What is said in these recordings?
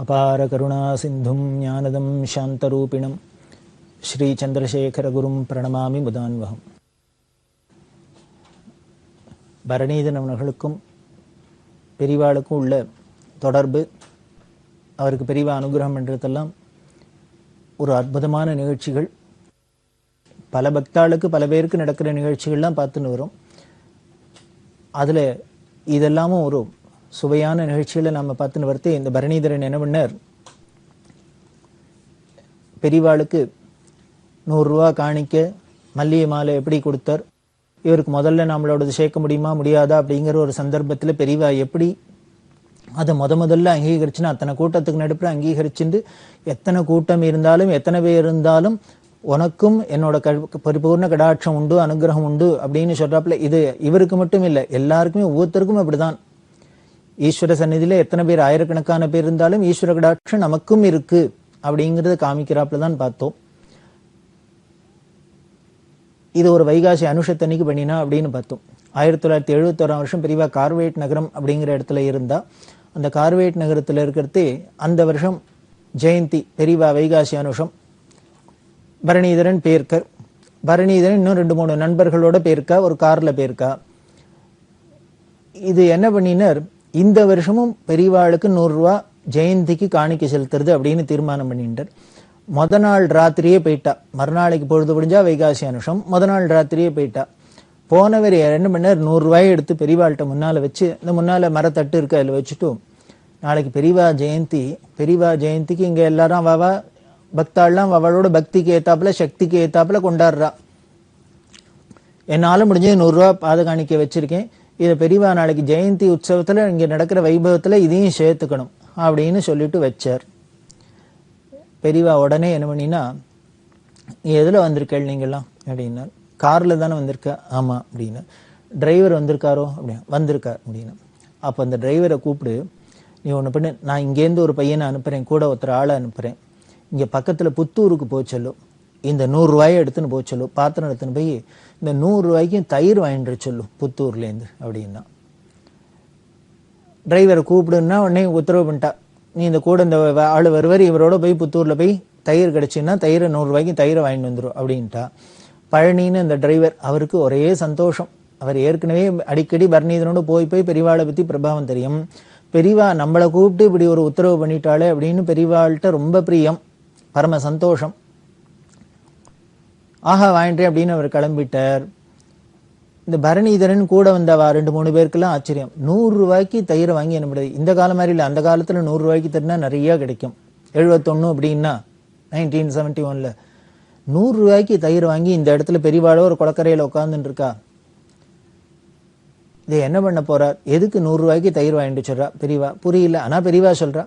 அபார கருணா சிந்தும் ஞானதம் சாந்தரூபிணம் ஸ்ரீ சந்திரசேகரகுரும் பிரணமாமி முதான்வகம். பரணீதன் அவர்களுக்கும் பெரிவாளுக்கும் உள்ள தொடர்பு, அவருக்கு பெரிவா அனுகிரகம் என்றதெல்லாம் ஒரு அற்புதமான நிகழ்ச்சிகள். பல பக்தாளுக்கு பல பேருக்கு நடக்கிற நிகழ்ச்சிகள்லாம் பார்த்துன்னு வரும். அதில் இதெல்லாமும் ஒரு சுவையான நிகழ்ச்சிகளை நம்ம பார்த்துன்னு வரத்தே இந்த பரணீதரன் என்ன பண்ணார், பெரிவாளுக்கு 100 ரூபா காணிக்க மல்லிகை மாலை எப்படி கொடுத்தார், இவருக்கு முதல்ல நம்மளோடது சேர்க்க முடியுமா முடியாதா அப்படிங்கிற ஒரு சந்தர்ப்பத்தில் பெரியவா எப்படி அதை முதல்ல அங்கீகரிச்சுன்னா அத்தனை கூட்டத்துக்கு நடுப்புற அங்கீகரிச்சுட்டு எத்தனை கூட்டம் இருந்தாலும் எத்தனை பேர் இருந்தாலும் உனக்கும் என்னோட பரிபூர்ண கடாட்சம் உண்டு அனுகிரகம் உண்டு அப்படின்னு சொல்றாப்புல. இது இவருக்கு மட்டும் இல்லை, எல்லாருக்குமே ஒவ்வொருத்தருக்கும் அப்படிதான். ஈஸ்வர சந்நிதியில எத்தனை பேர் ஆயிரக்கணக்கான பேர் இருந்தாலும் ஈஸ்வர கடாட்சம் நமக்கும் இருக்கு அப்படிங்கறத காமிக்கிறாப்புல தான் பார்த்தோம். இது ஒரு வைகாசி அனுஷத்தன்னைக்கு பண்ணினா அப்படின்னு பார்த்தோம். 1971 வருஷம் பெரியவா கார்வேட் நகரம் அப்படிங்கிற இடத்துல இருந்தா, அந்த கார்வேட் நகரத்துல இருக்கிறதே அந்த வருஷம் ஜெயந்தி பெரியவா வைகாசி அனுஷம். பரணீதரன் பேர்க்கர், பரணீதரன் இன்னும் 2-3 நண்பர்களோட பேருக்கா, ஒரு கார்ல பேருக்கா. இது என்ன பண்ணினார், இந்த வருஷமும் பெரியவாளுக்கு 100 ரூபா ஜெயந்திக்கு காணிக்க செலுத்துறது அப்படின்னு தீர்மானம் பண்ணிட்டார். நாள் ராத்திரியே போயிட்டா. மறுநாளைக்கு பொழுது முடிஞ்சா வைகாசி அனுஷம், நாள் ராத்திரியே போயிட்டா. போனவர் என்ன பண்ணார், 100 ரூபாயை எடுத்து பெரியவாள்கிட்ட முன்னால வச்சு, இந்த முன்னால மரத்தட்டு இருக்கு அதில் வச்சுட்டு, நாளைக்கு பெரியவா ஜெயந்தி, பெரியவா ஜெயந்திக்கு இங்க எல்லாரும் வாவா பக்தாள்லாம் அவளோட பக்திக்கு ஏத்தாப்புல சக்திக்கு ஏத்தாப்புல கொண்டாடுறா. என்னால முடிஞ்சது 100 ரூபா பாத காணிக்க வச்சிருக்கேன், இதை பெரியவா நாளைக்கு ஜெயந்தி உற்சவத்துல இங்க நடக்கிற வைபவத்துல இதையும் சேர்த்துக்கணும் அப்படின்னு சொல்லிட்டு வச்சார். பெரியவா உடனே என்ன பண்ணினா, நீ எதுல வந்திருக்கேள் நீங்கெல்லாம் அப்படின்னா, கார்ல தானே வந்திருக்க. ஆமா அப்படின்னு. டிரைவர் வந்திருக்காரோ அப்படின்னா, வந்திருக்கார் அப்படின்னு. அப்போ அந்த டிரைவரை கூப்பிடு, நீ ஒன்று பண்ணு, நான் இங்கேருந்து ஒரு பையனை அனுப்புறேன், கூட ஒருத்தர் ஆளை அனுப்புறேன், இங்க பக்கத்துல புத்தூருக்கு போச்சொல்லும், இந்த 100 ரூபாயை எடுத்துன்னு போச்சொல்லும், பாத்திரம் எடுத்துன்னு போய் இந்த 100 ரூபாய்க்கும் தயிர் வாங்கிட்டு சொல்லும் புத்தூர்லேருந்து அப்படின்னா. டிரைவரை கூப்பிடுன்னா உடனே உத்தரவு பண்ணிட்டா, நீ இந்த கூட இந்த ஆள் வருவார், இவரோட போய் புத்தூர்ல போய் தயிர் கிடைச்சுன்னா தயிரை 100 ரூபாய்க்கு தயிரை வாங்கிட்டு வந்துடும் அப்படின்ட்டா. பழனின்னு இந்த டிரைவர், அவருக்கு ஒரே சந்தோஷம். அவர் ஏற்கனவே அடிக்கடி பரணீதனோடு போய் பெரியவாளை பத்தி பிரபாவம் தெரியும். பெரியவா நம்மளை கூப்பிட்டு இப்படி ஒரு உத்தரவு பண்ணிட்டாளே அப்படின்னு பெரியவாள்கிட்ட ரொம்ப பிரியம், பரம சந்தோஷம். ஆஹா வாங்கிட்டேன் அப்படின்னு அவர் கிளம்பிட்டார். இந்த பரணீதரன் கூட வந்தவா 2-3 பேருக்கெல்லாம் ஆச்சரியம். 100 ரூபாய்க்கு தயிரை வாங்கி என்ன முடியாது, இந்த காலம் மாதிரி இல்லை, அந்த காலத்துல 100 ரூபாய்க்கு தருனா நிறைய கிடைக்கும். 71 அப்படின்னா 1971ல 100 ரூபாய்க்கு தயிர் வாங்கி இந்த இடத்துல பெரியவாளோ ஒரு குளக்கரையில உட்காந்துட்டு இருக்கா. இதை என்ன பண்ண போறார், எதுக்கு 100 ரூபாய்க்கு தயிர் வாங்கிட்டு சொல்றா பெரியவா, புரியல. ஆனா பெரியவா சொல்றா.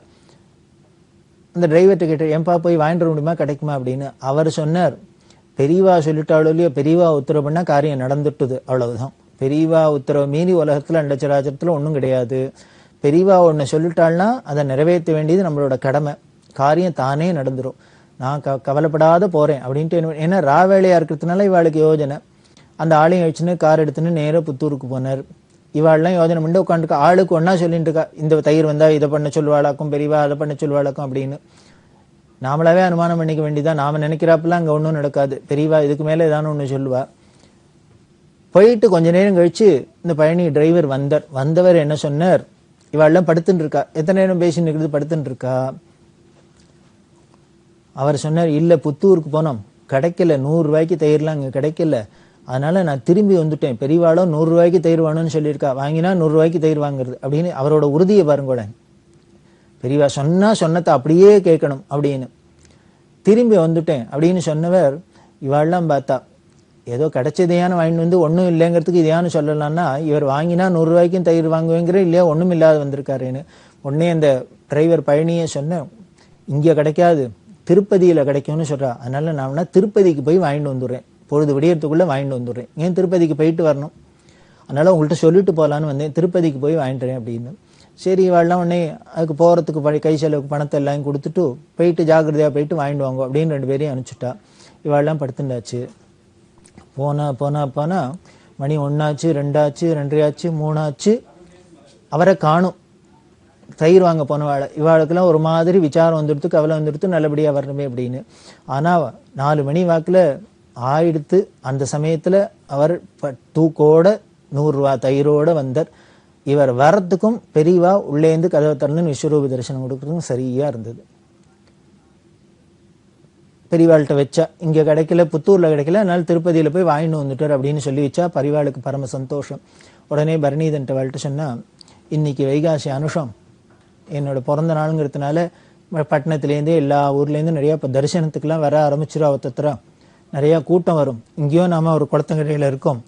அந்த டிரைவர்கிட்ட கேட்டு, ஏன்பா போய் வாங்கிட்டு வர முடியுமா, கிடைக்குமா அப்படின்னு. அவர் சொன்னார், பெரியவா சொல்லிட்டாளோ இல்லையோ, பெரியவா உத்தரவு பண்ணா காரியம் நடந்துட்டுது, அவ்வளவுதான். பெரியவா உத்தரவு மீறி உலகத்துல அண்டச்சராச்சரத்துல ஒன்றும் கிடையாது. பெரியவா ஒன்று சொல்லிட்டாள்னா அதை நிறைவேற்ற வேண்டியது நம்மளோட கடமை, காரியம் தானே நடந்துடும். நான் கவலைப்படாத போறேன் அப்படின்ட்டு. ஏன்னா ராவேளையா இருக்கிறதுனால இவாளுக்கு யோஜனை. அந்த ஆளையும் வச்சுன்னு கார் எடுத்துன்னு நேராக புத்தூருக்கு போனார். இவாள்லாம் யோஜனை பண்ணி உட்காந்துருக்கா, ஆளுக்கு ஒன்னா சொல்லிட்டு இருக்கா, இந்த தயிர் வந்தா இதை பண்ண சொல்லுவாளாக்கும், பெரியவா அதை பண்ண சொல்லுவாளாக்கும் அப்படின்னு. நாமளாவே அனுமானம் பண்ணிக்க வேண்டியதான். நாம நினைக்கிறாப்பெல்லாம் அங்க ஒன்றும் நடக்காது. பெரியவா இதுக்கு மேல ஏதானு ஒண்ணு சொல்லுவா. போயிட்டு கொஞ்ச நேரம் கழிச்சு இந்த பழனி டிரைவர் வந்தவர் என்ன சொன்னார், இவாள்லாம் படுத்துட்டு இருக்கா, எத்தனை நேரம் பேசின்னு இருக்கிறது, படுத்துட்டு இருக்கா. அவர் சொன்னார், இல்ல புத்தூருக்கு போனோம், கிடைக்கல, 100 ரூபாய்க்கு தயிர்லாம் அங்க கிடைக்கல, அதனால நான் திரும்பி வந்துட்டேன். பெரியவாளோ 100 ரூபாய்க்கு தயிர் வேணும்னு சொல்லியிருக்கா, வாங்கினா 100 ரூபாய்க்கு தயிர் வாங்குறது அப்படின்னு. அவரோட உறுதியை பாருங்க. பெரியவா சொன்னதை அப்படியே கேட்கணும் அப்படின்னு. திரும்பி வந்துட்டேன் அப்படின்னு சொன்னவர், இவாள்லாம் பார்த்தா ஏதோ கிடைச்சதையான வாங்கிட்டு வந்து ஒன்றும் இல்லைங்கிறதுக்கு இதையானு சொல்லலாம்னா, இவர் வாங்கினா 100 ரூபாய்க்கும் தயிர் வாங்குவேங்கிற, இல்லையா ஒன்றும் இல்லாத வந்திருக்காருன்னு. உடனே அந்த டிரைவர் பழனியே சொன்ன, இங்க கிடைக்காது, திருப்பதியில கிடைக்கும்னு சொல்றா, அதனால நான் திருப்பதிக்கு போய் வாங்கிட்டு வந்துடுறேன், பொழுது விடியறதுக்குள்ள வாங்கிட்டு வந்துடுறேன், ஏன் திருப்பதிக்கு போயிட்டு வரணும், அதனால உங்கள்கிட்ட சொல்லிட்டு போகலான்னு வந்தேன், திருப்பதிக்கு போய் வாங்கிட்டுறேன் அப்படின்னு. சரி, இவாள்லாம் உடனே அதுக்கு போறதுக்கு கை செலவுக்கு பணத்தை எல்லாம் கொடுத்துட்டு போயிட்டு ஜாக்கிரதையா போயிட்டு வாங்கிட்டு வாங்க அப்படின்னு 2 பேரையும் அனுப்பிச்சுட்டா. இவாள்லாம் படுத்துண்டாச்சு. போனா மணி 1 ஆச்சு, 2 ஆச்சு, 2:30 ஆச்சு, 3 ஆச்சு, அவரை காணும். தயிர் வாங்க போனவாள் இவாளுக்கெல்லாம் ஒரு மாதிரி விசாரம் வந்துடுத்து, கவலை வந்துடுத்து, நல்லபடியாக வரணுமே அப்படின்னு. ஆனால் 4 மணி வாக்கில் ஆயிடுத்து. அந்த சமயத்தில் அவர் தூக்கோட 100 ரூபா தயிரோடு வந்தார். இவர் வரத்துக்கும் பெரியவா உள்ளேந்து கதவை திறந்து விஸ்வரூப தரிசனம் கொடுக்குறதுக்கும் சரியாக இருந்தது. பெரியவாள்கிட்ட வச்சா, இங்கே கிடைக்கல, புத்தூரில் கிடைக்கல, அதனால திருப்பதியில் போய் வாங்கிட்டு வந்துட்டார் அப்படின்னு சொல்லி வச்சா பரிவாளுக்கு பரம சந்தோஷம். உடனே பரணிதன்ட்ட வாழ்ட்டு சொன்னால், இன்னைக்கு வைகாசி அனுஷம், என்னோட பிறந்த நாளுங்கிறதுனால பட்டணத்துலேருந்து எல்லா ஊர்லேருந்து நிறையா இப்போ தரிசனத்துக்கெல்லாம் வர ஆரம்பிச்சிடும். அவத்தத்துறா நிறையா கூட்டம் வரும். இங்கேயும் நாம் ஒரு குளத்தங்கரையில் இருக்கோம்.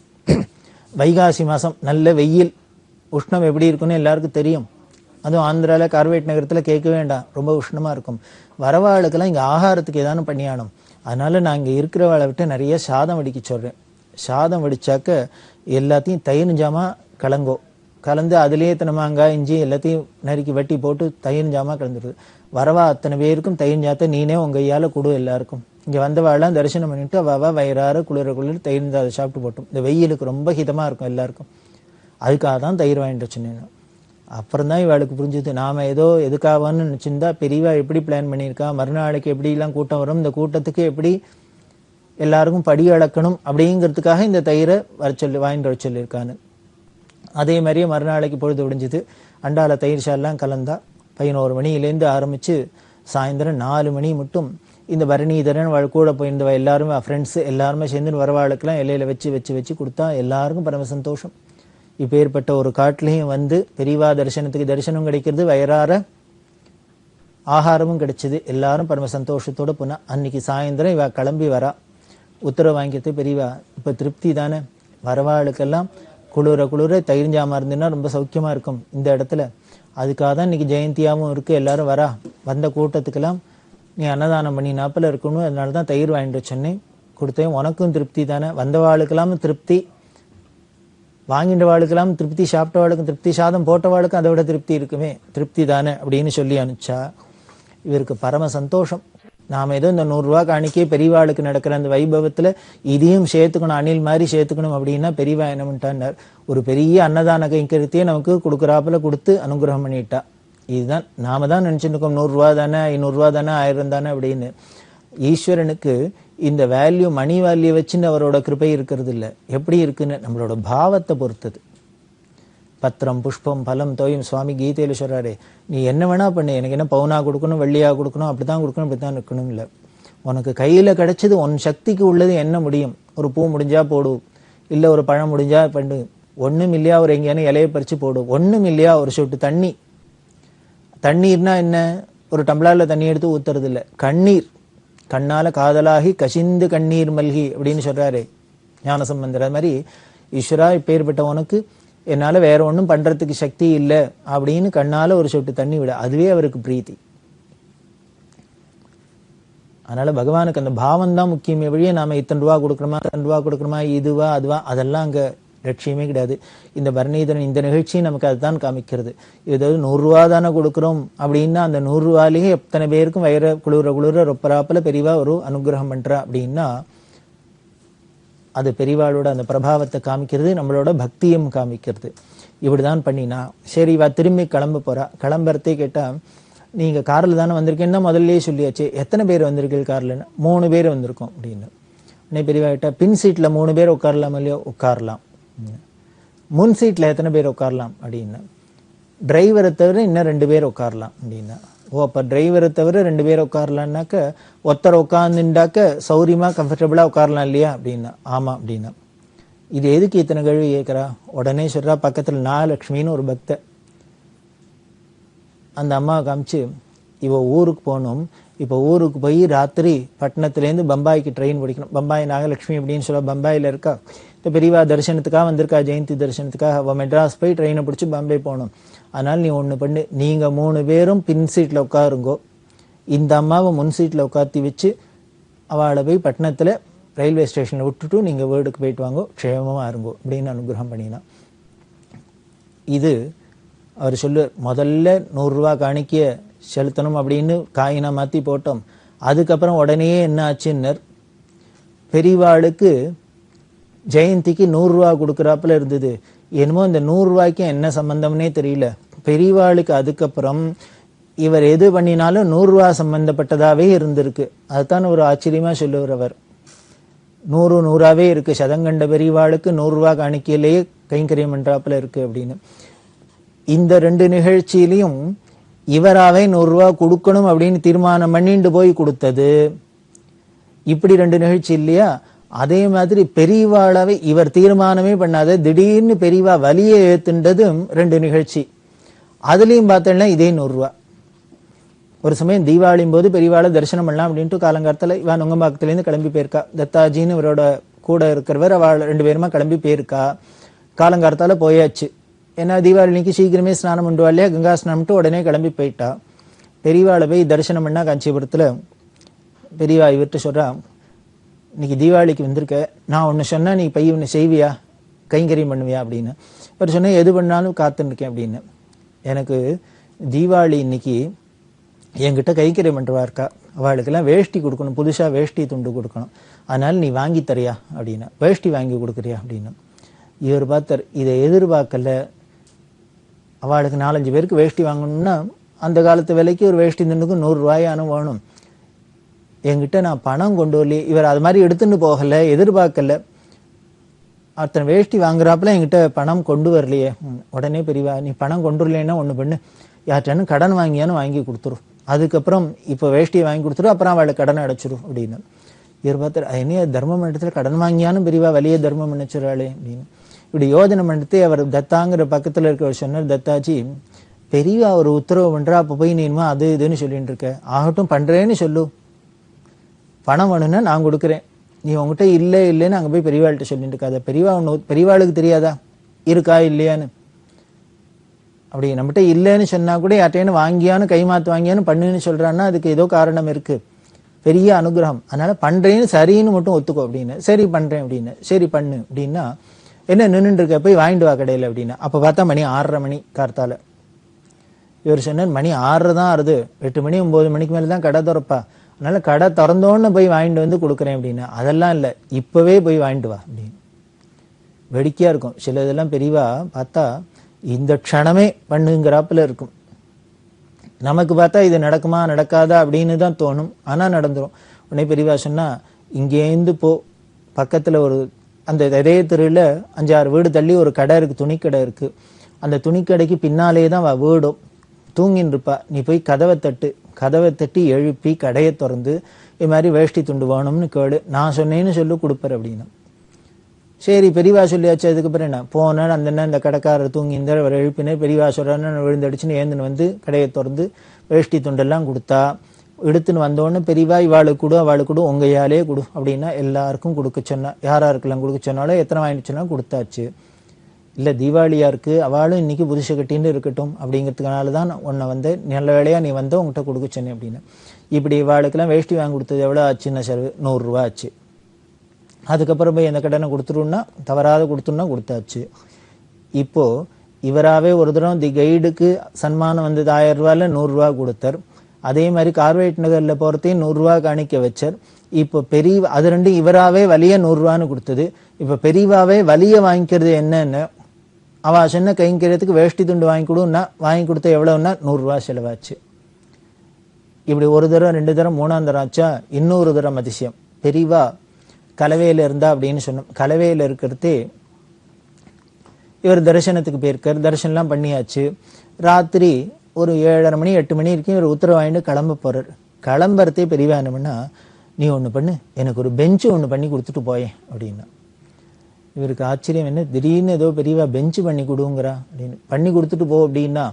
வைகாசி மாதம் நல்ல வெயில், உஷ்ணம் எப்படி இருக்குன்னு எல்லாருக்கும் தெரியும். அதுவும் ஆந்திராவில் கார்வேட் நகரத்தில் கேட்க வேண்டாம், ரொம்ப உஷ்ணமாக இருக்கும். வரவாளுக்கெல்லாம் இங்கே ஆகாரத்துக்கு ஏதானும் பண்ணியானும். அதனால நான் இங்கே இருக்கிறவாளை விட்டு நிறைய சாதம் வடிக்க சொல்கிறேன். சாதம் வடித்தாக்க எல்லாத்தையும் தயிர் ஜாமா கலந்து அதுலேயே இத்தனை மாங்காய் இஞ்சி எல்லாத்தையும் நறுக்கி வெட்டி போட்டு தயிர் ஜாமா கலந்துடுது. வரவா அத்தனை பேருக்கும் தயிர் ஜாத்தை நீனே உங்கள் கையால் கொடு எல்லாருக்கும். இங்கே வந்தவாள்லாம் தரிசனம் பண்ணிவிட்டு அவ வயிறார குளிர தயிர் அதை சாப்பிட்டு போட்டோம். இந்த வெயிலுக்கு ரொம்ப ஹிதமாக இருக்கும் எல்லாருக்கும். அதுக்காக தான் தயிர் வாங்கிட்டு வச்சுனேன். அப்புறம் தான் இவளுக்கு புரிஞ்சுது, நாம் ஏதோ எதுக்காகவான்னு நினச்சிருந்தா பெரியவா எப்படி பிளான் பண்ணியிருக்கா, மறுநாளைக்கு எப்படிலாம் கூட்டம் வரும், இந்த கூட்டத்துக்கு எப்படி எல்லாருக்கும் படி அளக்கணும் அப்படிங்கிறதுக்காக இந்த தயிரை வாங்கிட்டு வர சொல்லியிருக்கான்னு. அதே மாதிரியே மறுநாளைக்கு பொழுது விடிஞ்சுது. அண்டால தயிர் சால்லாம் கலந்தா 11 மணியிலேருந்து ஆரம்பித்து சாயந்தரம் 4 மணி மட்டும் இந்த பரணிதரன் கூட போயிருந்தவ எல்லாருமே ஃப்ரெண்ட்ஸு எல்லாருமே சேர்ந்து வரவாளுக்கெல்லாம் இலையில வச்சு வச்சு வச்சு கொடுத்தா எல்லாருக்கும் பரம சந்தோஷம். இப்போ ஏற்பட்ட ஒரு காட்டிலையும் வந்து பெரியவா தரிசனத்துக்கு தரிசனம் கிடைக்கிறது, வயறார ஆகாரமும் கிடைச்சிது. எல்லாரும் பரம சந்தோஷத்தோடு போனால் அன்னைக்கு சாயந்தரம் இவ கிளம்பி வரா. உத்தரவு வாங்கிக்கிறது பெரியவா. இப்போ திருப்தி தானே, வரவாளுக்கெல்லாம் குளிர தயிர் ஜாமா இருந்துன்னா ரொம்ப சௌக்கியமாக இருக்கும் இந்த இடத்துல. அதுக்காக தான் இன்றைக்கி ஜெயந்தியாகவும் இருக்குது. எல்லாரும் வரா. வந்த கூட்டத்துக்கெல்லாம் நீ அன்னதானம் பண்ணி நாப்பில் இருக்கணும், அதனால தான் தயிர் வாங்கிட்டு சொன்னேன், கொடுத்தேன். உனக்கும் திருப்தி தானே, வந்தவாளுக்கெல்லாம் திருப்தி, வாங்கிட்ட வாளுக்கெல்லாம் திருப்தி, சாப்பிட்ட வாளுக்கும் திருப்தி, சாதம் போட்ட வாளுக்கும் அதை விட திருப்தி இருக்குமே, திருப்தி தானே அப்படின்னு சொல்லி அனுப்பிச்சா இவருக்கு பரம சந்தோஷம். நாம் ஏதோ இந்த 100 ரூபா காணிக்கே பெரியவாளுக்கு நடக்கிற அந்த வைபவத்தில் இதையும் சேர்த்துக்கணும், அணில் மாதிரி சேர்த்துக்கணும் அப்படின்னா பெரியவா என்ன பண்ணிட்டார், ஒரு பெரிய அன்னதான கைங்கரியத்தையே நமக்கு கொடுக்குறாப்புல கொடுத்து அனுகிரகம் பண்ணிட்டா. இதுதான் நாம தான் நினச்சிட்டு இருக்கோம், 100 ரூபா தானே, 500 ரூபா தானே, 1000 தானே அப்படின்னு. ஈஸ்வரனுக்கு இந்த வேல்யூ, மணி வேல்யூ வச்சுன்னு அவரோட கிருபை இருக்கிறது இல்லை. எப்படி இருக்குன்னு நம்மளோட பாவத்தை பொறுத்தது. பத்திரம் புஷ்பம் பலம் தோயும் சுவாமி கீதையில சொல்றாரு, நீ என்ன வேணா பண்ணு, எனக்கு என்ன பவுனா கொடுக்கணும், வெள்ளியா கொடுக்கணும், அப்படித்தான் கொடுக்கணும், அப்படித்தான் இருக்கணும் இல்லை. உனக்கு கையில கிடைச்சது உன் சக்திக்கு உள்ளது என்ன முடியும். ஒரு பூ முடிஞ்சா போடு, இல்லை ஒரு பழம் முடிஞ்சா பண்ணு, ஒன்றும் இல்லையா ஒரு எங்கேயான இலையை பறிச்சு போடு, ஒன்றும் இல்லையா ஒரு சொட்டு தண்ணி. தண்ணீர்னா என்ன, ஒரு டம்ளர்ல தண்ணி எடுத்து ஊத்துறது இல்லை, கண்ணீர். கண்ணால காதலாகி கசிந்து கண்ணீர் மல்கி அப்படின்னு சொல்றாரு ஞானசம்பந்தர். அது மாதிரி ஈஸ்வரா இப்பேற்பட்ட உனக்கு என்னால வேற ஒன்றும் பண்றதுக்கு சக்தி இல்லை அப்படின்னு கண்ணால ஒரு சொட்டு தண்ணி விட, அதுவே அவருக்கு பிரீத்தி. அதனால பகவானுக்கு அந்த பாவம் தான் முக்கியமே வழியே நாம இத்தனை ரூபா கொடுக்குறோமா இதுவா அதுவா அதெல்லாம் அங்க லட்சியமே கிடையாது. இந்த பரணிதரன் இந்த நிகழ்ச்சியும் நமக்கு அதுதான் காமிக்கிறது. ஏதாவது 100 ரூபா தானே கொடுக்குறோம் அப்படின்னா அந்த 100 ரூபாலேயே எத்தனை பேருக்கும் வயிற குளிர ரொப்பராப்பில் பெரியவா ஒரு அனுகிரகம் பண்றா அப்படின்னா அது பெரியவாளோட அந்த பிரபாவத்தை காமிக்கிறது, நம்மளோட பக்தியும் காமிக்கிறது. இப்படிதான் பண்ணினா சரி இவா திரும்பி கிளம்புறதே கேட்டா, நீங்க கார்ல தானே வந்திருக்கேன்னா முதல்லயே சொல்லியாச்சு, எத்தனை பேர் வந்திருக்கீங்க கார்லன்னு, 3 பேர் வந்திருக்கோம் அப்படின்னு. உடனே பெரியவா கேட்டா, பின் சீட்ல 3 பேர் உட்காரலாம் இல்லையோ, உட்காரலாம். முன் சீட்ல எத்தனை பேர் உட்காரலாம் அப்படின்னா, டிரைவரை தவிர இன்னும் 2 பேர் உட்காரலாம் அப்படின்னா. ஓ அப்ப டிரைவரை தவிர 2 பேர் உட்காரலான்னாக்க ஒருத்தர் உட்காந்துட்டாக்க சௌரியமா கம்ஃபர்டபுளா உட்காரலாம் இல்லையா அப்படின்னா. ஆமா அப்படின்னா. இது எதுக்கு இத்தனை கேள்வி கேட்கிறா? உடனே சொல்றா, பக்கத்துல நாகலட்சுமின்னு ஒரு பக்த அந்த அம்மா காமிச்சு, இவ ஊருக்கு போகணும், இப்போ ஊருக்கு போய் ராத்திரி பட்டணத்துலேருந்து பம்பாய்க்கு ட்ரெயின் பிடிக்கணும். பம்பாய் நாகலட்சுமி அப்படின்னு சொல்ல பம்பாயில் இருக்கா. இப்போ பெரியவா தரிசனத்துக்காக வந்திருக்கா, ஜெயந்தி தரிசனத்துக்காக. அவள் மெட்ராஸ் போய் ட்ரெயினை பிடிச்சி பாம்பே போகணும். அதனால் நீ ஒன்று பண்ணு, நீங்கள் 3 பேரும் பின் சீட்டில் உட்காருங்கோ, இந்த அம்மாவை முன் சீட்டில் உட்காத்தி வச்சு அவளை போய் பட்டணத்தில் ரயில்வே ஸ்டேஷனில் விட்டுட்டு நீங்கள் வீடுக்கு போயிட்டு வாங்கோ, க்ஷேமமாக இருங்கோ அப்படின்னு அனுகிரகம் பண்ணினா. இது அவர் சொல்லு, முதல்ல 100 ரூபா காணிக்க செலுத்தணும் அப்படின்னு காயினா மாற்றி போட்டோம். அதுக்கப்புறம் உடனே என்ன ஆச்சுன்னர், பெரியவாளுக்கு ஜெயந்திக்கு 100 ரூபா கொடுக்குறாப்புல இருந்தது. என்னமோ இந்த 100 ரூபாய்க்கு என்ன சம்பந்தம்னே தெரியல. பெரியவாளுக்கு அதுக்கப்புறம் இவர் எது பண்ணினாலும் 100 ரூபா சம்பந்தப்பட்டதாவே இருந்திருக்கு. அதுதான் ஒரு ஆச்சரியமா சொல்லுவார் அவர். 100 100ஆவே இருக்கு, சதங்கண்ட பெரியவாளுக்கு 100 ரூபா காணிக்கையிலேயே கைங்கரியம் பண்றாப்புல இருக்கு அப்படின்னு. இந்த 2 நிகழ்ச்சியிலையும் இவராவே 100 ரூபா கொடுக்கணும் அப்படின்னு தீர்மானம் பண்ணிட்டு போய் கொடுத்தது. இப்படி 2 நிகழ்ச்சி இல்லையா? அதே மாதிரி பெரியவாளாவே இவர் தீர்மானமே பண்ணாத திடீர்னு பெரியவா வலியை ஏத்துண்டதும் 2 நிகழ்ச்சி. அதுலயும் பார்த்தேன்னா இதே 100 ரூபா. ஒரு சமயம் தீபாவளியும் போது பெரியவாளை தரிசனம் பண்ணலாம் அப்படின்ட்டு காலங்காலத்துல இவன் நுங்கம்பாக்கத்துலேருந்து கிளம்பி போயிருக்கா. தத்தாஜின்னு இவரோட கூட இருக்கிறவர், அவள் 2 பேருமா கிளம்பி போயிருக்கா. காலங்காலத்தால போயாச்சு. ஏன்னா தீபாவளி அன்னைக்கு சீக்கிரமே ஸ்நானம் பண்ணுவா இல்லையா, கங்கா ஸ்நானம்ட்டு உடனே கிளம்பி போயிட்டா. பெரியவாளை போய் தரிசனம் பண்ணா காஞ்சிபுரத்துல. பெரியவா இவர்கிட்ட சொல்றா, இன்னைக்கு தீபாவளிக்கு வந்திருக்க, நான் ஒன்று சொன்னா நீ பை ஒன்று செய்வியா, கைங்கரியம் பண்ணுவியா அப்படின்னு. இவர் சொன்ன எது பண்ணாலும் காத்துன்னு இருக்கேன் அப்படின்னு. எனக்கு தீபாவளி இன்னைக்கு என்கிட்ட கைக்கரியம் பண்ணுறவா இருக்கா, அவளுக்கெல்லாம் வேஷ்டி கொடுக்கணும், புதுசாக வேஷ்டி துண்டு கொடுக்கணும், அதனால நீ வாங்கி தரியா அப்படின்னா. வேஷ்டி வாங்கி கொடுக்குறியா அப்படின்னு. இவர் பார்த்தார், இதை எதிர்பார்க்கல. அவளுக்கு 4-5 பேருக்கு வேஷ்டி வாங்கணும்னா அந்த காலத்து விலைக்கு ஒரு வேஷ்டி துண்டுக்கு 100 ரூபாயானு வேணும். என்கிட்ட நான் பணம் கொண்டு வரலையே. இவர் அது மாதிரி எடுத்துன்னு போகலை, எதிர்பார்க்கல. அத்தனை வேஷ்டி வாங்குறாப்புல என்கிட்ட பணம் கொண்டு வரலையே. உடனே பெரியவா, நீ பணம் கொண்டு வரலைன்னா ஒன்று பண்ணு, யார்ட்டானு கடன் வாங்கியானு வாங்கி கொடுத்துரும், அதுக்கப்புறம் இப்போ வேஷ்டியை வாங்கி கொடுத்துரும், அப்புறம் அவளை கடனை அடைச்சிரும் அப்படின்னு. இவர் பார்த்தார், என்ன தர்மம் இடத்துல கடன் வாங்கியானும் பெரியவா வலிய தர்மம் நினைச்சிடறாளே அப்படின்னு. இப்படி யோஜனை பண்ணிட்டு அவர் தத்தாங்கிற பக்கத்தில் இருக்கிறவர் சொன்னார், தத்தாஜி பெரியவா ஒரு உத்தரவு பண்றா, அப்போ போய் நீமா அது இதுன்னு சொல்லிட்டு இருக்க, ஆகட்டும் பண்றேன்னு சொல்லு, பணம் வேணும்னா நான் கொடுக்குறேன், நீ உங்ககிட்ட இல்லை இல்லைன்னு அங்கே போய் பெரியவாள்கிட்ட சொல்லிட்டு இருக்காத, பெரியவாளுக்கு தெரியாதா இருக்கா இல்லையான்னு. அப்படி நம்மகிட்ட இல்லைன்னு சொன்னா கூட யார்ட்டேன்னு வாங்கியானு கைமாத்து வாங்கியானு பண்ணுன்னு சொல்றான்னா அதுக்கு ஏதோ காரணம் இருக்கு, பெரிய அனுகிரகம், அதனால பண்றேன்னு சரின்னு மட்டும் ஒத்துக்கோ அப்படின்னு. சரி பண்றேன் அப்படின்னு. சரி பண்ணு அப்படின்னா, என்ன நின்றுட்டு இருக்க, போய் வாங்கிட்டு வா கடையில் அப்படின்னா. அப்போ பார்த்தா மணி 6:30 மணி கார்த்தால. இவர் சொன்னார், மணி 6 தான் ஆறுது, 8 மணி 9 மணிக்கு மேலே தான் கடை திறப்பா, அதனால கடை திறந்தோன்னு போய் வாங்கிட்டு வந்து கொடுக்குறேன் அப்படின்னா. அதெல்லாம் இல்லை, இப்பவே போய் வாங்கிட்டு வா அப்படின்னு. வேடிக்கையா இருக்கும். சில இதெல்லாம் பெரியவா பார்த்தா இந்த க்ஷணமே பண்ணுங்கிறாப்புல இருக்கும். நமக்கு பார்த்தா இது நடக்குமா நடக்காதா அப்படின்னு தான் தோணும், ஆனா நடந்துரும். உடனே பெரியவா சொன்னா, இங்கேருந்து போ, பக்கத்துல ஒரு அந்த இதே தெருவில் 5-6 வீடு தள்ளி ஒரு கடை இருக்கு, துணிக்கடை இருக்கு. அந்த துணிக்கடைக்கு பின்னாலே தான் வீடும். தூங்கின்னு இருப்பா, நீ போய் கதவை தட்டு, கதவை தட்டி எழுப்பி கடையை திறந்து இது மாதிரி வேஷ்டி துண்டு வேணும்னு கேளு, நான் சொன்னேன்னு சொல்லு கொடுப்பேன் அப்படின்னு. சரி பெரியவா சொல்லியாச்சு. அதுக்கப்புறம் என்ன, போனேன் அந்த இந்த கடைக்காரர் தூங்கி இந்த அவர் எழுப்பினே, பெரியவா சொல்றான்னு விழுந்தடிச்சுன்னு ஏந்துன்னு வந்து கடையை திறந்து வேஷ்டி துண்டெல்லாம் கொடுத்தா. எடுத்துன்னு வந்தோடனே பெரியவா இவாளுக்கு கொடு அவளுக்கு கொடு உங்க யாலே கொடு அப்படின்னா எல்லாருக்கும் கொடுக்க சொன்னா. யாராருக்கெல்லாம் கொடுக்க சொன்னாலும் எத்தனை வாங்கிட்டு சொன்னா கொடுத்தாச்சு. இல்லை தீபாவளியா இருக்கு, அவளும் இன்னைக்கு புதுசு கட்டின்னு இருக்கட்டும் அப்படிங்கிறதுனால தான் உன்னை வந்து நல்ல வேலையா நீ வந்து உங்ககிட்ட கொடுக்க சொன்னேன் அப்படின்னு. இப்படி இவாளுக்கெல்லாம் வேஷ்டி வாங்கி கொடுத்தது எவ்வளோ ஆச்சுன்னா செலவு 100 ரூபா ஆச்சு. அதுக்கப்புறம் போய் எந்த கடனை கொடுத்துருன்னா தவறாத கொடுத்துருன்னா கொடுத்தாச்சு. இப்போ இவராகவே ஒரு தரம் தி கைடுக்கு சன்மானம் வந்தது 1000 ரூபாயில் 100 ரூபா கொடுத்தார். அதே மாதிரி கார்வேட் நகரில் போகிறதையும் 100 ரூபா காணிக்க வச்சார். இப்போ பெரிய அது ரெண்டும் இவராகவே வலிய 100 ரூபான்னு கொடுத்தது. இப்போ பெரியவாவே வலிய வாங்கிக்கிறது என்னன்னு, அவ சொன்ன கைங்கிறதுக்கு வேஷ்டி துண்டு வாங்கி கொடுன்னா வாங்கி கொடுத்த எவ்வளவுன்னா 100 ரூபா செலவாச்சு. இப்படி ஒரு தரம் 2 தரம் 3ஆம் தரம் ஆச்சா. இன்னொரு தரம் அதிசயம், பெரியவா கலவையில இருந்தா அப்படின்னு சொன்னோம். கலவையில இருக்கிறதே இவர் தரிசனத்துக்கு போயிருக்கார், தரிசனம்லாம் பண்ணியாச்சு. ராத்திரி ஒரு 7:30 மணி 8 மணி வரைக்கும் இவர் உத்தரவு வாங்கிட்டு கிளம்ப போறார். கிளம்புறதே பெரியவா என்ன பண்ணா, நீ ஒன்று பண்ணு, எனக்கு ஒரு பெஞ்சு ஒன்று பண்ணி கொடுத்துட்டு போயேன் அப்படின்னா. இவருக்கு ஆச்சரியம், என்ன திடீர்னு ஏதோ பெரியவா பெஞ்சு பண்ணி கொடுங்கிறா அப்படின்னு. பண்ணி கொடுத்துட்டு போ அப்படின்னா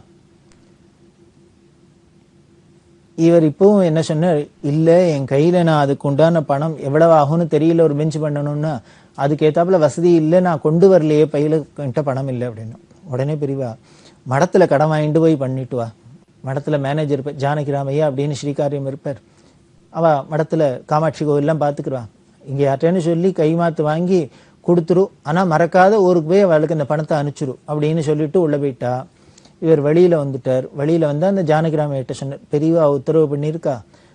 இவர் இப்பவும் என்ன சொன்னார், இல்லை என் கையில் நான் அதுக்கு உண்டான பணம் எவ்வளவு ஆகும்னு தெரியல, ஒரு பெஞ்சு பண்ணணும்னா அதுக்கு ஏத்தாப்புல வசதி இல்லை, நான் கொண்டு வரலையே, பையில கிட்ட பணம் இல்லை அப்படின்னு. உடனே பெரியவா, மடத்துல கடன் வாங்கிட்டு போய் பண்ணிட்டு வா, மடத்துல மேனேஜர் இருப்பார் ஜானகிராமையா அப்படின்னு ஸ்ரீகாரியம் இருப்பார், அவ மடத்துல காமாட்சி கோவில்லாம் பார்த்துக்குறா, இங்கே யார்ட்டேன்னு சொல்லி கைமாத்து வாங்கி கொடுத்துரு, ஆனா மறக்காத ஊருக்கு போய் அவளுக்கு இந்த பணத்தை அனுப்பிச்சிரு அப்படின்னு சொல்லிட்டு உள்ள போயிட்டா. இவர் வெளியில வந்துட்டார். வெளியில வந்து அந்த ஜானகிராமையிட்ட சொன்னார், பெரியவா உத்தரவு பண்ணியிருக்கா,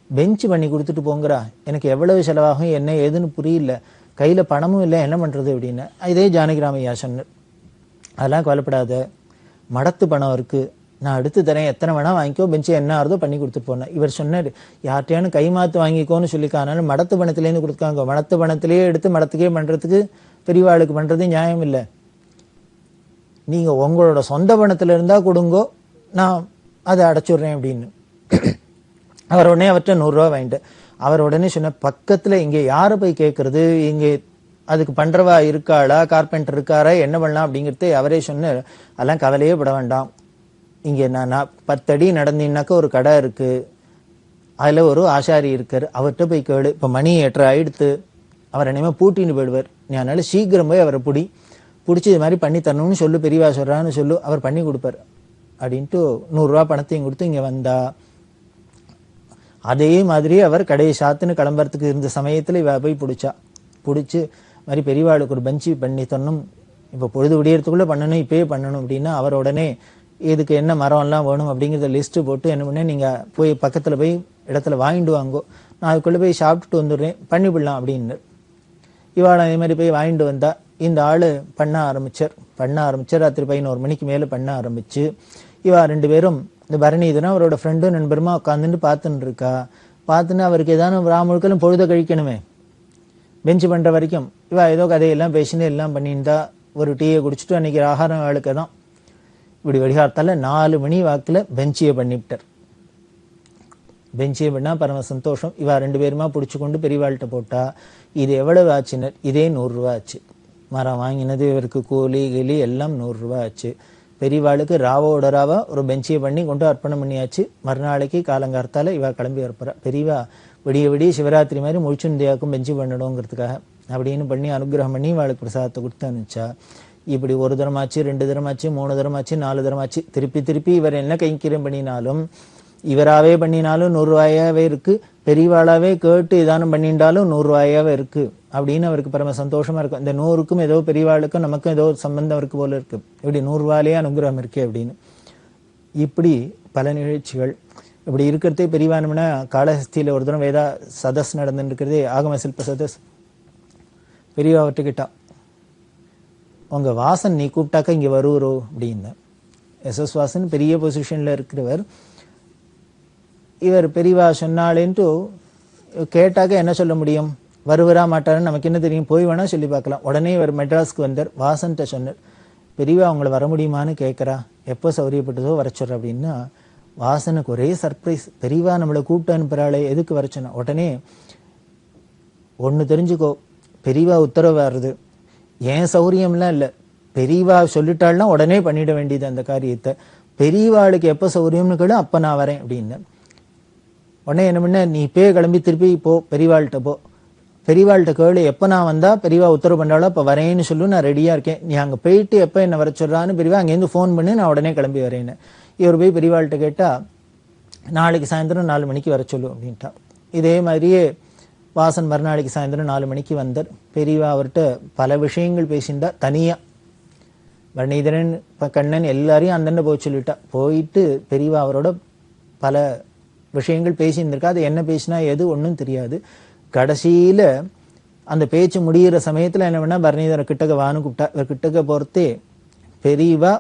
பெஞ்சு பண்ணி கொடுத்துட்டு போங்கிறா, எனக்கு எவ்வளவு செலவாகும் என்ன ஏதுன்னு புரியல, கையில பணமும் இல்லை, என்ன பண்றது அப்படின்னு. இதே ஜானகிராமையா சொன்னார், அதெல்லாம் கவலைப்படாத, மடத்து பணம் இருக்கு, நான் எடுத்து தரேன், எத்தனை வேணா வாங்கிக்கோ, பெஞ்சு என்ன ஆறுதோ பண்ணி கொடுத்துட்டு போனேன். இவர் சொன்னார், யார்ட்டையானு கைமாத்து வாங்கிக்கோன்னு சொல்லிக்கா, அதனால மடத்து பணத்திலேருந்து கொடுத்தாங்க. மடத்து பணத்திலேயே எடுத்து மடத்துக்கே பண்ணுறதுக்கு பெரியவாளுக்கு பண்ணுறது நியாயம் இல்லை. நீங்கள் உங்களோட சொந்த பணத்தில் இருந்தால் கொடுங்கோ, நான் அதை அடைச்சிடுறேன் அப்படின்னு. அவர் உடனே அவர்கிட்ட 100 ரூபா வாங்கிட்டு அவர் உடனே சொன்ன, பக்கத்தில் இங்கே யாரை போய் கேட்கறது, இங்கே அதுக்கு பண்ணுறவா இருக்காளா, கார்பெண்டர் இருக்காரா, என்ன பண்ணலாம் அப்படிங்கிறது அவரே சொன்னார். அதெல்லாம் கவலையே பட வேண்டாம், இங்கே நான் 10 அடி நடந்தீங்கன்னாக்கா ஒரு கடை இருக்குது, அதில் ஒரு ஆசாரி இருக்கார், அவர்கிட்ட போய் கேளு. இப்போ மணி 8:30 ஆயிடுத்து, அவர் இனிமேல் பூட்டின்னு போயிடுவார், நீ அதனால சீக்கிரம் போய் அவரை பிடிச்சி இது மாதிரி பண்ணி தரணும்னு சொல்லு, பெரியவா சொல்கிறான்னு சொல்லு, அவர் பண்ணி கொடுப்பார் அப்படின்ட்டு 100 ரூபா பணத்தையும் கொடுத்து இங்கே வந்தா. அதே மாதிரி அவர் கடையை சாத்துன்னு கிளம்புறதுக்கு இருந்த சமயத்தில் இவ போய் பிடிச்சி மாதிரி பெரியவாளுக்கு ஒரு பெஞ்சு பண்ணி தரணும், இப்போ பொழுது விடியறதுக்குள்ளே பண்ணணும், இப்பயே பண்ணணும் அப்படின்னா, அவர் உடனே இதுக்கு என்ன மரம்லாம் வேணும் அப்படிங்கிறத லிஸ்ட்டு போட்டு என்ன பண்ணேன், நீங்கள் போய் பக்கத்தில் போய் இடத்துல வாங்கிட்டு வாங்கோ, நான் அதுக்குள்ளே போய் சாப்பிட்டுட்டு வந்துடுறேன், பண்ணிவிடலாம் அப்படின்னு. இவாள் அதே மாதிரி போய் வாங்கிட்டு வந்தா. இந்த ஆள் பண்ண ஆரம்பிச்சார். ராத்திரி 11 மணிக்கு மேலே பண்ண ஆரம்பிச்சு, இவா 2 பேரும் இந்த பரணிதனா அவரோட ஃப்ரெண்டும் நண்பருமா உட்காந்துட்டு பார்த்துன்னு இருக்கா. பார்த்துன்னு அவருக்கு ஏதாவது ராமுழுக்களும் பொழுத கழிக்கணுமே, பெஞ்சு பண்ணுற வரைக்கும் இவா ஏதோ கதையெல்லாம் பேசினு எல்லாம் பண்ணியிருந்தா. ஒரு டீயை குடிச்சிட்டு அன்றைக்கி ஆகாரம் ஆளுக்கு தான் இப்படி வெடிகாரத்தால் 4 மணி வாக்கில் பெஞ்சியை பண்ணிவிட்டார். பெஞ்சியை பண்ணால் பரம சந்தோஷம். இவா 2 பேருமா பிடிச்சி கொண்டு பெரியவாள்கிட்ட போட்டா. இது எவ்வளவு ஆச்சுனர், இதே 100 ரூபா ஆச்சு. மரம் வாங்கினது, இவருக்கு கூலி கிளி எல்லாம் 100 ரூபா ஆச்சு. பெரியவாளுக்கு ராவோட ராவா ஒரு பெஞ்சியை பண்ணி கொண்டு அர்ப்பணம் பண்ணியாச்சு. மறுநாளைக்கு காலங்காலத்தால் இவா கிளம்பி வரப்போறா. பெரியவா விடிய சிவராத்திரி மாதிரி முழிச்சுந்தியாக்கும் பெஞ்சு பண்ணணுங்கிறதுக்காக அப்படின்னு பண்ணி அனுகிரகம் பண்ணி இவாளுக்கு பிரசாதத்தை கொடுத்து அனுப்பிச்சா. இப்படி 1 தரமாச்சு, 2 தரமாச்சு, 3 தரமாச்சு, 4 தரமாச்சு. திருப்பி இவர் என்ன கைங்கரியம் பண்ணினாலும், இவராகவே பண்ணினாலும் 100 ரூபாயாவே இருக்கு, பெரியவாளாவே கேட்டு இதானம் பண்ணிட்டாலும் 100 ரூபாயாவே இருக்கு அப்படின்னு அவருக்கு பரம சந்தோஷமா இருக்கும். இந்த 100க்கும் ஏதோ பெரியவாளுக்கும் நமக்கும் ஏதோ சம்பந்தம் இருக்கு போல இருக்கு, இப்படி 100 ரூபாயிலேயே அனுகிரகம் இருக்கு அப்படின்னு. இப்படி பல நிகழ்ச்சிகள் இப்படி இருக்கிறதே பெரியவானம்னா, காளஹஸ்தியில் ஒரு தரம் வேதா சதஸ் நடந்துட்டு இருக்கிறதே, ஆகம சில்ப சதஸ். பெரியவா அவர்கிட்ட உங்க வாசன் நீ கூப்பிட்டாக்க இங்கே வருவரோ அப்படின்னு. எஸ் வாசன் பெரிய பொசிஷன்ல இருக்கிறவர். இவர் பெரியவா சொன்னாலேன்ட்டு கேட்டாக்க என்ன சொல்ல முடியும், வருவரா மாட்டாருன்னு நமக்கு என்ன தெரியும், போய் வேணா சொல்லி பார்க்கலாம். உடனே இவர் மெட்ராஸ்க்கு வந்தார். வாசன்கிட்ட சொன்னார், பெரியவா அவங்கள வர முடியுமான்னு கேட்குறா, எப்போ சௌரியப்பட்டதோ வரச்சொற அப்படின்னா. வாசனுக்கு ஒரே சர்ப்ரைஸ், பெரியவா நம்மளை கூப்பிட்டு அனுப்புகிறாளே, எதுக்கு வரச்சோன்னா. உடனே ஒன்று தெரிஞ்சுக்கோ, பெரியவா உத்தரவு வருது, ஏன் சௌரியம்லாம் இல்லை, பெரியவா சொல்லிட்டாள்னா உடனே பண்ணிட வேண்டியது அந்த காரியத்தை. பெரியவாளுக்கு எப்போ சௌரியம்னு கேளு, அப்போ நான் வரேன் அப்படின்னு. உடனே என்ன பண்ண, நீ இப்பயே கிளம்பி திருப்பி போ, பெரியவாள்கிட்ட கேளு, எப்போ நான் வந்தா பெரியவா உத்தரவு பண்ணாலும் அப்போ வரேன்னு சொல்லு, நான் ரெடியாக இருக்கேன், நீ அங்கே போயிட்டு எப்போ என்ன வர சொல்கிறான்னு பெரியவா அங்கேருந்து ஃபோன் பண்ணி நான் உடனே கிளம்பி வரேன்னு. இவர் போய் பெரியவாள்கிட்ட கேட்டால், நாளைக்கு சாயந்தரம் 4 மணிக்கு வர சொல்லு அப்படின்ட்டா. இதே மாதிரியே வாசன் மறுநாளைக்கு சாயந்தரம் 4 மணிக்கு வந்தார். பெரியவா அவர்கிட்ட பல விஷயங்கள் பேசிண்டா. தனியாக வர்ணீதரன் கண்ணன் எல்லாரையும் அந்தண்ட போய் சொல்லிட்டா. போயிட்டு பெரியவா அவரோட பல விஷயங்கள் பேசியிருந்திருக்கா. அது என்ன பேசினா எது ஒன்றும் தெரியாது. கடைசியில் அந்த பேச்சு முடிகிற சமயத்தில் என்ன பண்ணால், பரணிதரை கிட்டக்க வான்னு கூப்பிட்டா. இவர் கிட்டக்க போகிறதே பெரியவா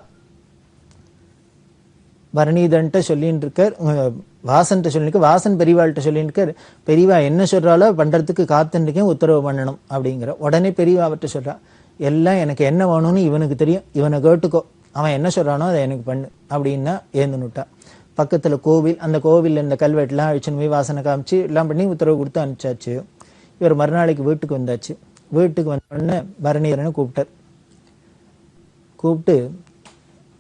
பரணிதன்ட்ட சொல்லின்னு இருக்கார், வாசன்கிட்ட சொல்லியிருக்க, வாசன் பெரியவாள்கிட்ட சொல்லின்னு இருக்கார், பெரியவா என்ன சொல்கிறாலோ பண்ணுறதுக்கு காத்துருக்கேன், உத்தரவு பண்ணணும் அப்படிங்கிற. உடனே பெரியவா அவர்கிட்ட சொல்கிறா, எல்லாம் எனக்கு என்ன வேணும்னு இவனுக்கு தெரியும், இவனை கேட்டுக்கோ, அவன் என்ன சொல்கிறானோ அதை எனக்கு பண்ணு அப்படின்னா ஏந்துனுட்டா. பக்கத்தில் கோவில், அந்த கோவிலில் இந்த கல்வெட்டுலாம் அழிச்சுன்னு போய் வாசனை காமிச்சு எல்லாம் பண்ணி உத்தரவு கொடுத்து அனுப்பிச்சாச்சு. இவர் மறுநாளைக்கு வீட்டுக்கு வந்தாச்சு. வீட்டுக்கு வந்தோடனே பரணிதரனை கூப்பிட்டு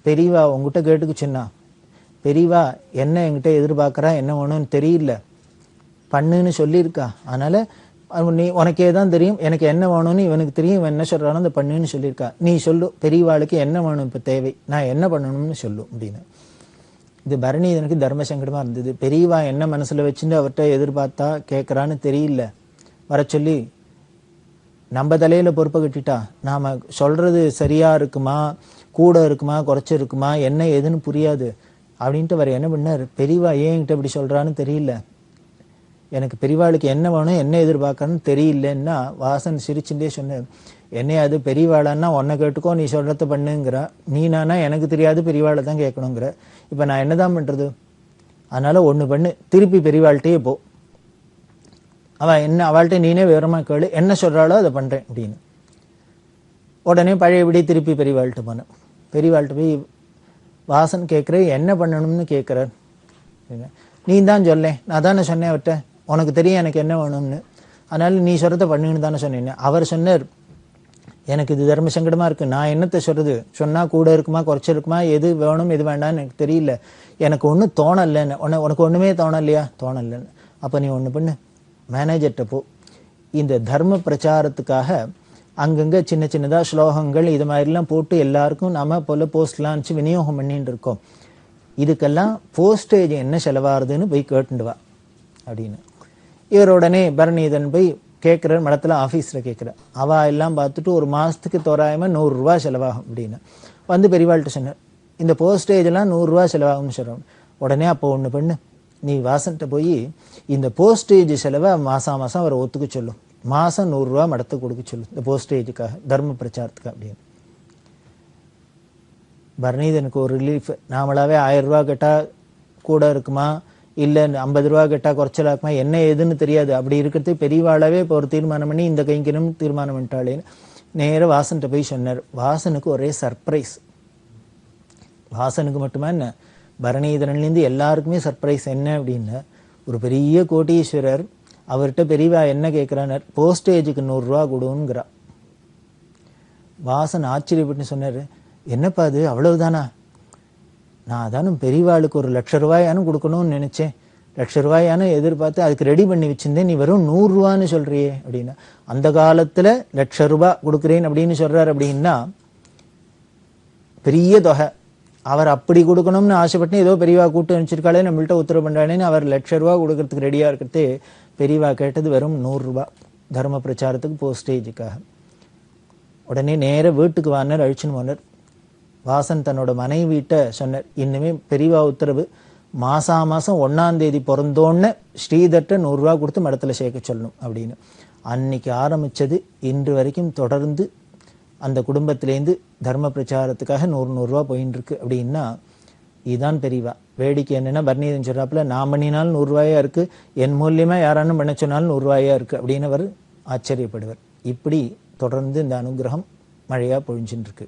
பெரியவா உங்ககிட்ட கேட்டுக்குச்சுன்னா, பெரியவா என்ன என்கிட்ட எதிர்பார்க்குறா, என்ன வேணும்னு தெரியல, பண்ணுன்னு சொல்லியிருக்கா, அதனால் நீ உனக்கே தான் தெரியும், எனக்கு என்ன வேணும்னு இவனுக்கு தெரியும், இவன் என்ன சொல்கிறானோ அந்த பண்ணுன்னு சொல்லியிருக்கா, நீ சொல்லு பெரியவாளுக்கு என்ன வேணும் இப்போ தேவை, நான் என்ன பண்ணணும்னு சொல்லு அப்படின்னு. இது பரணிதனுக்கு தர்ம சங்கடமாக இருந்தது. பெரியவா என்ன மனசில் வச்சுட்டு அவர்கிட்ட எதிர்பார்த்தா கேட்குறான்னு தெரியல, வர சொல்லி நம்ம தலையில் பொறுப்பை கட்டிட்டா, நாம் சொல்கிறது சரியாக இருக்குமா, கூட இருக்குமா, குறைச்சி இருக்குமா, என்ன ஏதுன்னு புரியாது அப்படின்ட்டு அவர் என்ன பண்ணார், பெரியவா ஏன் என்கிட்ட இப்படி சொல்கிறான்னு தெரியல, எனக்கு பெரியவாளுக்கு என்ன வேணும் என்ன எதிர்பார்க்கணும்னு தெரியலன்னா வாசன் சிரிச்சுட்டே சொன்னார், என்னைய அது பெரியவாளன்னா உன்னை கேட்டுக்கோ, நீ சொல்றத பண்ணுங்கிற. நீ நானா எனக்கு தெரியாது, பெரியவாளை தான் கேட்கணுங்கிற. இப்போ நான் என்னதான் பண்றது? அதனால ஒன்று பண்ணு, திருப்பி பெரியவாள்கிட்டயே போ. அவள்கிட்ட நீனே விவரமா கேளு, என்ன சொல்றாளோ அதை பண்றேன் அப்படின்னு. உடனே பழையபடி திருப்பி பெரியவாள்கிட்ட போனேன். பெரியவாள்கிட்ட போய் வாசன் கேட்குற என்ன பண்ணணும்னு கேட்குறார். நீ தான் சொல்லேன், நான் தானே சொன்னேன் அவர்கிட்ட, உனக்கு தெரியும் எனக்கு என்ன வேணும்னு, அதனால நீ சொல்றத பண்ணுன்னு தானே சொன்னேன். அவர் சொன்னார், எனக்கு இது தர்ம சங்கடமா இருக்கு, நான் என்னத்தை சொல்றது, சொன்னா கூட இருக்குமா குறைச்சிருக்குமா, எது வேணும் எது வேண்டாம்னு எனக்கு தெரியல, எனக்கு ஒன்றும் தோணலைன்னு. உனக்கு ஒன்றுமே தோணலையா? தோணலைன்னு. அப்போ நீ ஒன்று பண்ணு, மேனேஜர்கிட்ட போ. இந்த தர்ம பிரச்சாரத்துக்காக அங்கங்கே சின்ன சின்னதாக ஸ்லோகங்கள் இது மாதிரிலாம் போட்டு எல்லாருக்கும் நாம போல போஸ்ட்லாம் அனுப்பிச்சு விநியோகம் பண்ணிட்டு இருக்கோம். இதுக்கெல்லாம் போஸ்டேஜ் என்ன செலவாகுதுன்னு போய் கேட்டுண்டு வா அப்படின்னு. இவர் உடனே பரணிதன் போய் கேட்குற மடத்தில் ஆஃபீஸில் கேட்குற. அவள் எல்லாம் பார்த்துட்டு ஒரு மாதத்துக்கு தோராயமாக 100 ரூபா செலவாகும் அப்படின்னு வந்து பெரியவாள்கிட்ட சொன்னார். இந்த போஸ்டேஜெல்லாம் 100 ரூபா செலவாகும்னு சொல்கிறோம். உடனே அப்போ ஒன்று பண்ணு, நீ வாசன்கிட்ட போய் இந்த போஸ்டேஜ் செலவை மாதம் மாதம் அவரை ஒத்துக்க சொல்லும், மாதம் 100 ரூபா மடத்துக்கு கொடுக்க சொல்லு இந்த போஸ்டேஜுக்காக, தர்ம பிரச்சாரத்துக்கு அப்படின்னு. பரணிதனுக்கு ஒரு ரிலீஃப். நாமளாவே 1000 ரூபா கேட்டால் கூட இருக்குமா, இல்லை 50 ரூபா கேட்டால் குறைச்சலா இருக்குமா, என்ன ஏதுன்னு தெரியாது. அப்படி இருக்கிறது பெரியவாளாவே இப்போ ஒரு தீர்மானம் பண்ணி இந்த கைங்கணும் தீர்மானம் பண்ணிட்டாளேன்னு நேராக வாசன்கிட்ட போய் சொன்னார். வாசனுக்கு ஒரே சர்ப்ரைஸ். வாசனுக்கு மட்டுமா என்ன, பரணிதரன்லேருந்து எல்லாருக்குமே சர்ப்ரைஸ். என்ன அப்படின்னா, ஒரு பெரிய கோட்டீஸ்வரர் அவர்கிட்ட பெரியவா என்ன கேட்குறாரு, போஸ்டேஜுக்கு 100 ரூபா கொடுங்கிறா. வாசன் ஆச்சரியப்பட்டு சொன்னார், என்னப்பா அது அவ்வளவுதானா? நான் அதானும் பெரியவாளுக்கு ஒரு 1,00,000 ரூபாயானு கொடுக்கணும்னு நினைச்சேன், 1,00,000 ரூபாயானு எதிர்பார்த்து அதுக்கு ரெடி பண்ணி வச்சிருந்தேன், நீ வெறும் 100 ரூபான்னு சொல்றியே அப்படின்னா. அந்த காலத்துல 1,00,000 ரூபாய் கொடுக்குறேன் அப்படின்னு சொல்றாரு அப்படின்னா பெரிய தொகை. அவர் அப்படி கொடுக்கணும்னு ஆசைப்பட்டு ஏதோ பெரியவா கூட்டு அனுப்பிச்சிருக்காளே, நம்மள்ட்ட உத்தரவு பண்றாளேன்னு அவர் 1,00,000 ரூபாய் கொடுக்கறதுக்கு ரெடியா இருக்கிறது. பெரியவா கேட்டது வெறும் 100 ரூபாய் தர்ம பிரச்சாரத்துக்கு போஸ்டேஜுக்காக. உடனே நேர வீட்டுக்கு வானர் அழிச்சுன்னு போனார். வாசன் தன்னோட மனைவி வீட்டை சொன்னார், இன்னுமே பெரியவா உத்தரவு, மாசம் 1ஆம் தேதி பிறந்தோன்னு ஸ்ரீதர்ட்ட 100 ரூபா கொடுத்து மடத்துல சேர்க்க சொல்லணும் அப்படின்னு. அன்னைக்கு ஆரம்பிச்சது இன்று வரைக்கும் தொடர்ந்து அந்த குடும்பத்திலேருந்து தர்ம பிரச்சாரத்துக்காக 100 ரூபா போயின்னு இருக்கு அப்படின்னா இதுதான் பெரியவா. வேடிக்கை என்னன்னா, பரணிதன் சொல்றாப்புல, நான் பண்ணினாலும் 100 ரூபாயா இருக்கு, என் மூலியமா யாரானும் பண்ண சொன்னாலும் 100 ரூபாயா இருக்கு அப்படின்னு அவர் ஆச்சரியப்படுவார். இப்படி தொடர்ந்து இந்த அனுகிரகம் மழையா பொழிஞ்சுட்டு இருக்கு.